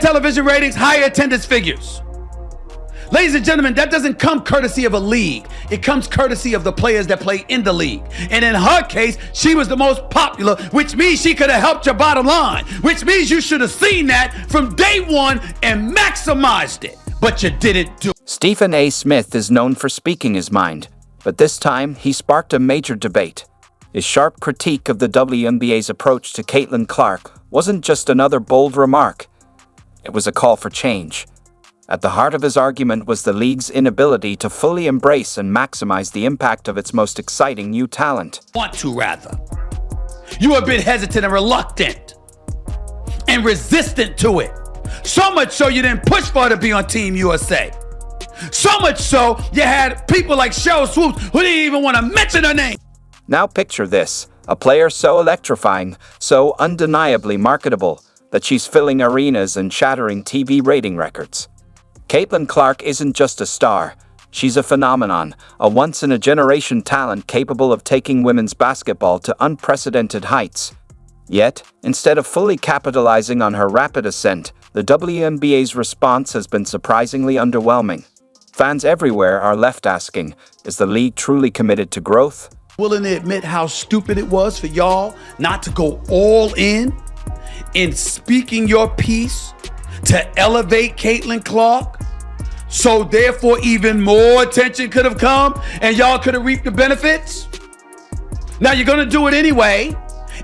television ratings, higher attendance figures. Ladies and gentlemen, that doesn't come courtesy of a league. It comes courtesy of the players that play in the league. And in her case, she was the most popular, which means she could have helped your bottom line, which means you should have seen that from day one and maximized it. But you didn't do it. Stephen A. Smith is known for speaking his mind, but this time he sparked a major debate. His sharp critique of the WNBA's approach to Caitlin Clark wasn't just another bold remark. It was a call for change. At the heart of his argument was the league's inability to fully embrace and maximize the impact of its most exciting new talent. You were a bit hesitant and reluctant and resistant to it. So much so you didn't push for her to be on Team USA. So much so you had people like Cheryl Swoops who didn't even want to mention her name. Now picture this, a player so electrifying, so undeniably marketable, that she's filling arenas and shattering TV rating records. Caitlin Clark isn't just a star, she's a phenomenon, a once-in-a-generation talent capable of taking women's basketball to unprecedented heights. Yet, instead of fully capitalizing on her rapid ascent, the WNBA's response has been surprisingly underwhelming. Fans everywhere are left asking, is the league truly committed to growth? Willing to admit how stupid it was for y'all not to go all in speaking your piece to elevate Caitlin Clark? So therefore even more attention could have come and y'all could have reaped the benefits? Now you're gonna do it anyway,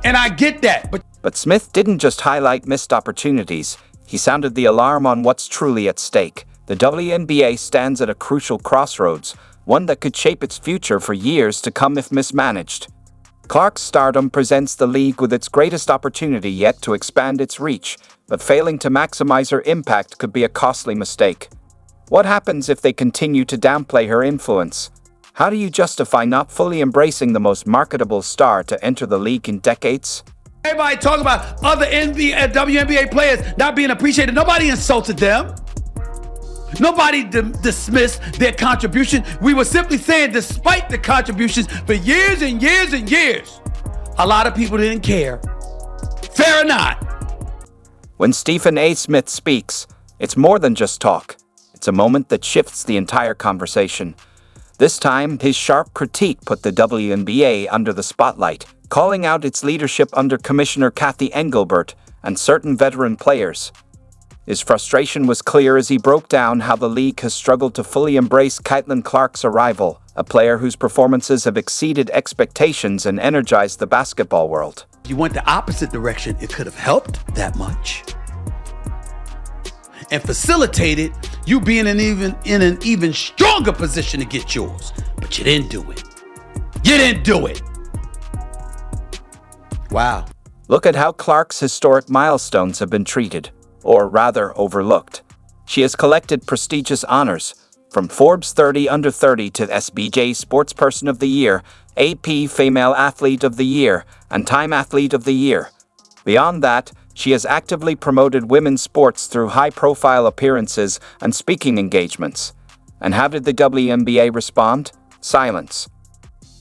and I get that. But Smith didn't just highlight missed opportunities, he sounded the alarm on what's truly at stake. The WNBA stands at a crucial crossroads, one that could shape its future for years to come if mismanaged. Clark's stardom presents the league with its greatest opportunity yet to expand its reach, but failing to maximize her impact could be a costly mistake. What happens if they continue to downplay her influence? How do you justify not fully embracing the most marketable star to enter the league in decades? Everybody talk about other WNBA players not being appreciated. Nobody insulted them. Nobody dismissed their contribution. We were simply saying, despite the contributions for years and years and years, a lot of people didn't care. Fair or not? When Stephen A. Smith speaks, it's more than just talk. It's a moment that shifts the entire conversation. This time, his sharp critique put the WNBA under the spotlight, calling out its leadership under Commissioner Kathy Engelbert and certain veteran players. His frustration was clear as he broke down how the league has struggled to fully embrace Caitlin Clark's arrival, a player whose performances have exceeded expectations and energized the basketball world. If you went the opposite direction, it could have helped that much and facilitated you being in an even stronger position to get yours. But you didn't do it. You didn't do it. Wow. Look at how Clark's historic milestones have been treated, or rather overlooked. She has collected prestigious honors, from Forbes 30 Under 30 to SBJ Sportsperson of the Year, AP Female Athlete of the Year, and Time Athlete of the Year. Beyond that, she has actively promoted women's sports through high-profile appearances and speaking engagements. And how did the WNBA respond? Silence.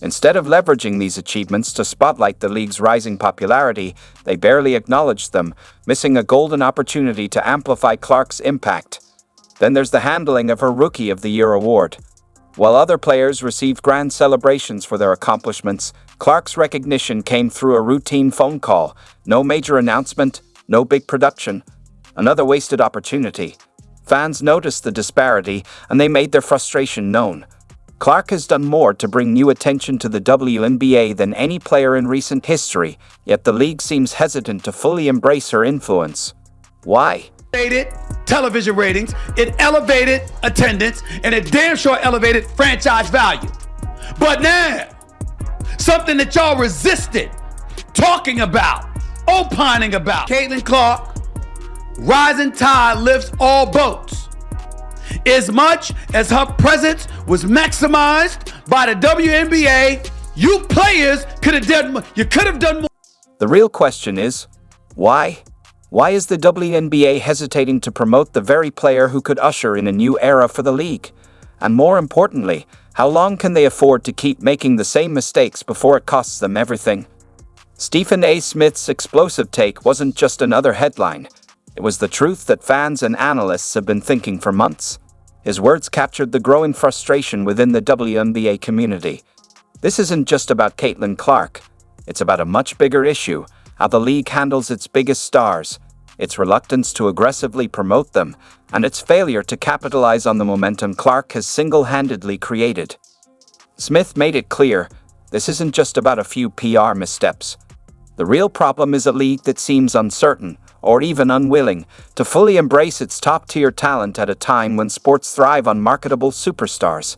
Instead of leveraging these achievements to spotlight the league's rising popularity, they barely acknowledged them, missing a golden opportunity to amplify Clark's impact. Then there's the handling of her Rookie of the Year award. While other players received grand celebrations for their accomplishments, Clark's recognition came through a routine phone call. No major announcement, no big production. Another wasted opportunity. Fans noticed the disparity, and they made their frustration known. Clark has done more to bring new attention to the WNBA than any player in recent history, yet the league seems hesitant to fully embrace her influence. Why? Television ratings, it elevated attendance, and it damn sure elevated franchise value. But now, something that y'all resisted talking about, opining about. Caitlin Clark, rising tide lifts all boats. As much as her presence was maximized by the WNBA, you players could have done more. You could have done more. The real question is, why? Why is the WNBA hesitating to promote the very player who could usher in a new era for the league? And more importantly, how long can they afford to keep making the same mistakes before it costs them everything? Stephen A. Smith's explosive take wasn't just another headline. It was the truth that fans and analysts have been thinking for months. His words captured the growing frustration within the WNBA community. This isn't just about Caitlin Clark. It's about a much bigger issue: how the league handles its biggest stars, its reluctance to aggressively promote them, and its failure to capitalize on the momentum Clark has single-handedly created. Smith made it clear, this isn't just about a few PR missteps. The real problem is a league that seems uncertain, or even unwilling, to fully embrace its top-tier talent at a time when sports thrive on marketable superstars.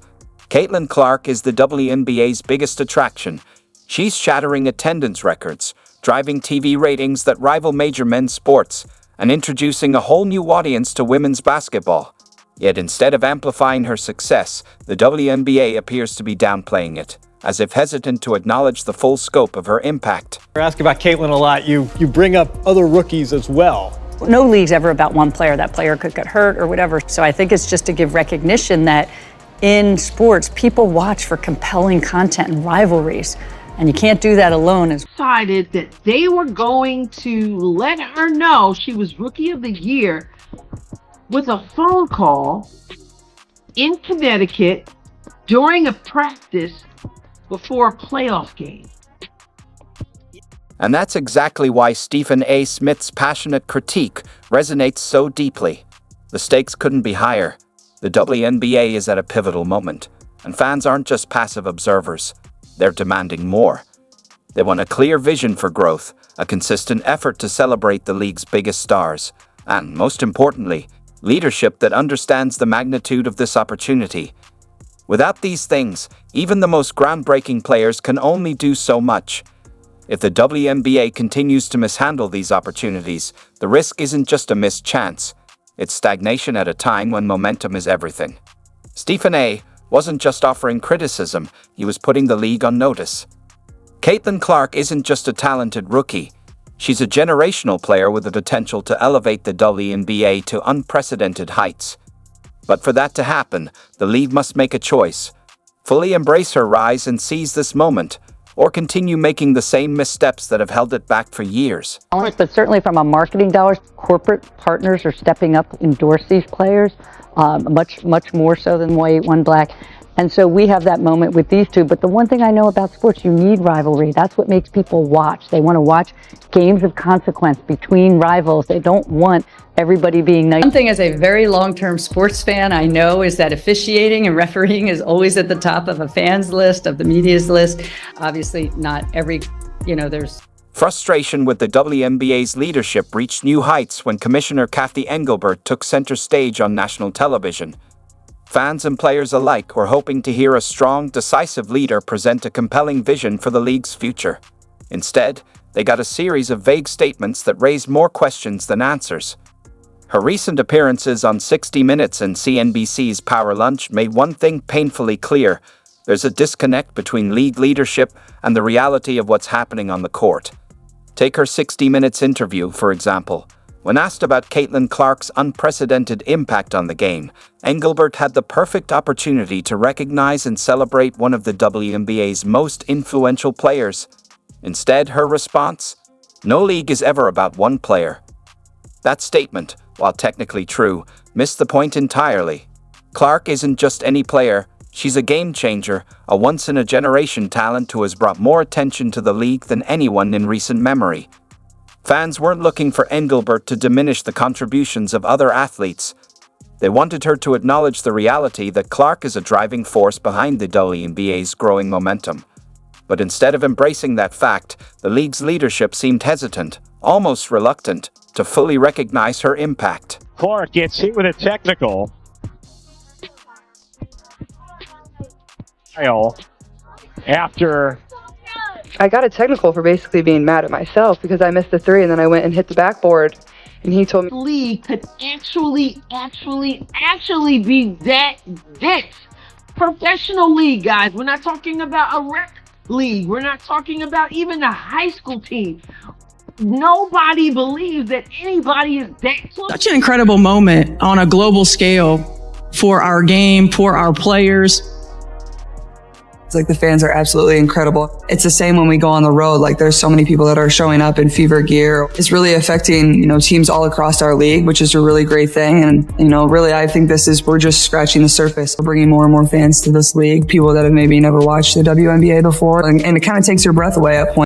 Caitlin Clark is the WNBA's biggest attraction. She's shattering attendance records, driving TV ratings that rival major men's sports, and introducing a whole new audience to women's basketball. Yet instead of amplifying her success, the WNBA appears to be downplaying it, as if hesitant to acknowledge the full scope of her impact. We're asking about Caitlin a lot. You bring up other rookies as well. No league's ever about one player. That player could get hurt or whatever. So I think it's just to give recognition that in sports, people watch for compelling content and rivalries. And you can't do that alone. Decided that they were going to let her know she was Rookie of the Year with a phone call in Connecticut during a practice before a playoff game. And that's exactly why Stephen A. Smith's passionate critique resonates so deeply. The stakes couldn't be higher. The WNBA is at a pivotal moment, and fans aren't just passive observers. They're demanding more. They want a clear vision for growth, a consistent effort to celebrate the league's biggest stars, and, most importantly, leadership that understands the magnitude of this opportunity. Without these things, even the most groundbreaking players can only do so much. If the WNBA continues to mishandle these opportunities, the risk isn't just a missed chance. It's stagnation at a time when momentum is everything. Stephen A. wasn't just offering criticism, he was putting the league on notice. Caitlin Clark isn't just a talented rookie. She's a generational player with the potential to elevate the WNBA to unprecedented heights. But for that to happen, the league must make a choice: fully embrace her rise and seize this moment, or continue making the same missteps that have held it back for years. But certainly from a marketing dollars, corporate partners are stepping up to endorse these players, much more so than white, one black. And so we have that moment with these two. But the one thing I know about sports, you need rivalry. That's what makes people watch. They want to watch games of consequence between rivals. They don't want everybody being nice. One thing as a very long-term sports fan I know is that officiating and refereeing is always at the top of a fan's list, of the media's list. Obviously not every, there's... Frustration with the WNBA's leadership reached new heights when Commissioner Kathy Engelbert took center stage on national television. Fans and players alike were hoping to hear a strong, decisive leader present a compelling vision for the league's future. Instead, they got a series of vague statements that raised more questions than answers. Her recent appearances on 60 Minutes and CNBC's Power Lunch made one thing painfully clear: there's a disconnect between league leadership and the reality of what's happening on the court. Take her 60 Minutes interview, for example. When asked about Caitlin Clark's unprecedented impact on the game, Engelbert had the perfect opportunity to recognize and celebrate one of the WNBA's most influential players. Instead, her response: "No league is ever about one player." That statement, while technically true, missed the point entirely. Clark isn't just any player. She's a game changer, a once-in-a-generation talent who has brought more attention to the league than anyone in recent memory. Fans weren't looking for Engelbert to diminish the contributions of other athletes. They wanted her to acknowledge the reality that Clark is a driving force behind the WNBA's growing momentum. But instead of embracing that fact, the league's leadership seemed hesitant, almost reluctant, to fully recognize her impact. Clark gets hit with a technical. After I got a technical for basically being mad at myself because I missed the three and then I went and hit the backboard and he told me The league could actually be that this professional league, guys. We're not talking about a rec league. We're not talking about even a high school team. Nobody believes that anybody is that close. Such an incredible moment on a global scale for our game, for our players. It's like the fans are absolutely incredible. It's the same when we go on the road. Like there's so many people that are showing up in fever gear. It's really affecting, teams all across our league, which is a really great thing. And, really, I think we're just scratching the surface. We're bringing more and more fans to this league, people that have maybe never watched the WNBA before. And it kind of takes your breath away at points.